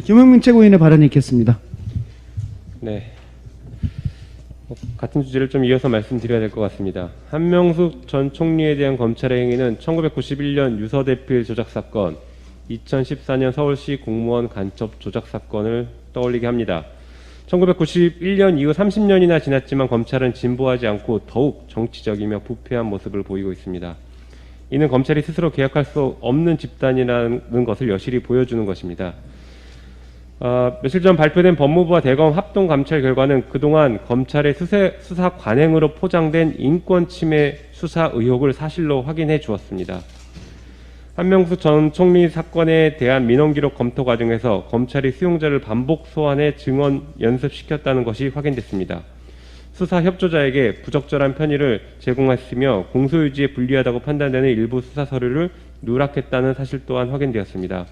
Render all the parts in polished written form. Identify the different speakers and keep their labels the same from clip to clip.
Speaker 1: 김용민 최고위원의 발언이 있겠습니다.
Speaker 2: 네. 같은 주제를 좀 이어서 말씀드려야 될 것 같습니다. 한명숙 전 총리에 대한 검찰의 행위는 1991년 유서대필 조작 사건, 2014년 서울시 공무원 간첩 조작 사건을 떠올리게 합니다. 1991년 이후 30년이나 지났지만 검찰은 진보하지 않고 더욱 정치적이며 부패한 모습을 보이고 있습니다. 이는 검찰이 스스로 개혁할 수 없는 집단이라는 것을 여실히 보여주는 것입니다. 며칠 전 발표된 법무부와 대검 합동 감찰 결과는 그동안 검찰의 수사 관행으로 포장된 인권 침해 수사 의혹을 사실로 확인해 주었습니다. 한명숙 전 총리 사건에 대한 민원 기록 검토 과정에서 검찰이 수용자를 반복 소환해 증언 연습시켰다는 것이 확인됐습니다. 수사 협조자에게 부적절한 편의를 제공했으며 공소유지에 불리하다고 판단되는 일부 수사 서류를 누락했다는 사실 또한 확인되었습니다.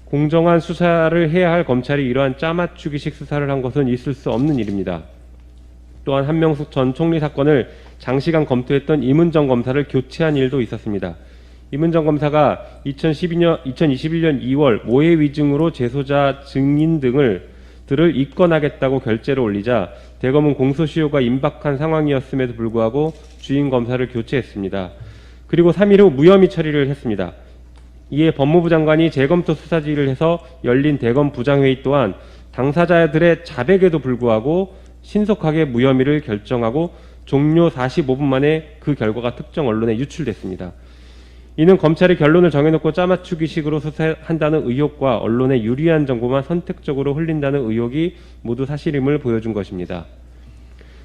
Speaker 2: 공정한 수사를 해야 할 검찰이 이러한 짜맞추기식 수사를 한 것은 있을 수 없는 일입니다. 또한 한명숙 전 총리 사건을 장시간 검토했던 임은정 검사를 교체한 일도 있었습니다. 임은정 검사가 2021년 2월 모해 위증으로 재소자 증인 들을 입건하겠다고 결재를 올리자 대검은 공소시효가 임박한 상황이었음에도 불구하고 주임 검사를 교체했습니다. 그리고 3일 후 무혐의 처리를 했습니다. 이에 법무부 장관이 재검토 수사 지휘를 해서 열린 대검 부장회의 또한 당사자들의 자백에도 불구하고 신속하게 무혐의를 결정하고 종료 45분 만에 그 결과가 특정 언론에 유출됐습니다. 이는 검찰이 결론을 정해놓고 짜맞추기식으로 수사한다는 의혹과 언론에 유리한 정보만 선택적으로 흘린다는 의혹이 모두 사실임을 보여준 것입니다.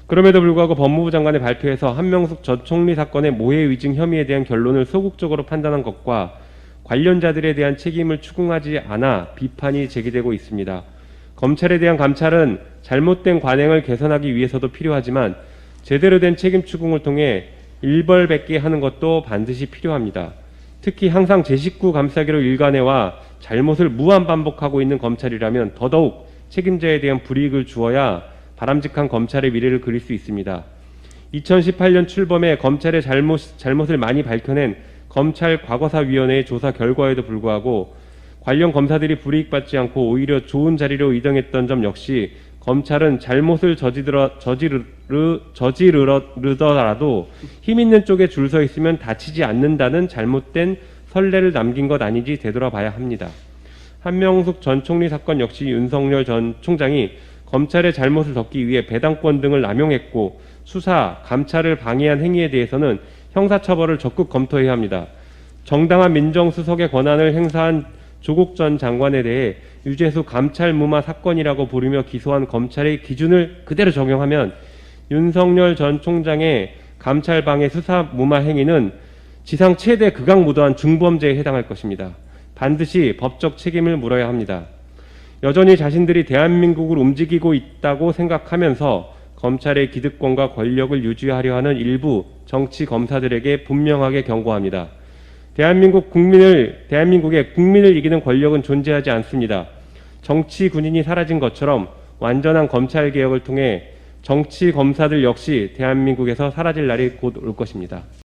Speaker 2: 그럼에도 불구하고 법무부 장관의 발표에서 한명숙 전 총리 사건의 모해 위증 혐의에 대한 결론을 소극적으로 판단한 것과 관련자들에 대한 책임을 추궁하지 않아 비판이 제기되고 있습니다. 검찰에 대한 감찰은 잘못된 관행을 개선하기 위해서도 필요하지만 제대로 된 책임 추궁을 통해 일벌백계 하는 것도 반드시 필요합니다. 특히 항상 제 식구 감싸기로 일관해와 잘못을 무한 반복하고 있는 검찰이라면 더더욱 책임자에 대한 불이익을 주어야 바람직한 검찰의 미래를 그릴 수 있습니다. 2018년 출범해 검찰의 잘못을 많이 밝혀낸 검찰 과거사위원회의 조사 결과에도 불구하고 관련 검사들이 불이익받지 않고 오히려 좋은 자리로 이동했던 점 역시 검찰은 잘못을 저지르더라도 힘있는 쪽에 줄 서 있으면 다치지 않는다는 잘못된 선례를 남긴 것 아닌지 되돌아봐야 합니다. 한명숙 전 총리 사건 역시 윤석열 전 총장이 검찰의 잘못을 덮기 위해 배당권 등을 남용했고 수사, 감찰을 방해한 행위에 대해서는 형사처벌을 적극 검토해야 합니다. 정당한 민정수석의 권한을 행사한 조국 전 장관에 대해 유재수 감찰 무마 사건이라고 부르며 기소한 검찰의 기준을 그대로 적용하면 윤석열 전 총장의 감찰 방해 수사 무마 행위는 지상 최대 극악무도한 중범죄에 해당할 것입니다. 반드시 법적 책임을 물어야 합니다. 여전히 자신들이 대한민국을 움직이고 있다고 생각하면서 검찰의 기득권과 권력을 유지하려 하는 일부 정치 검사들에게 분명하게 경고합니다. 대한민국의 국민을 이기는 권력은 존재하지 않습니다. 정치 군인이 사라진 것처럼 완전한 검찰 개혁을 통해 정치 검사들 역시 대한민국에서 사라질 날이 곧 올 것입니다.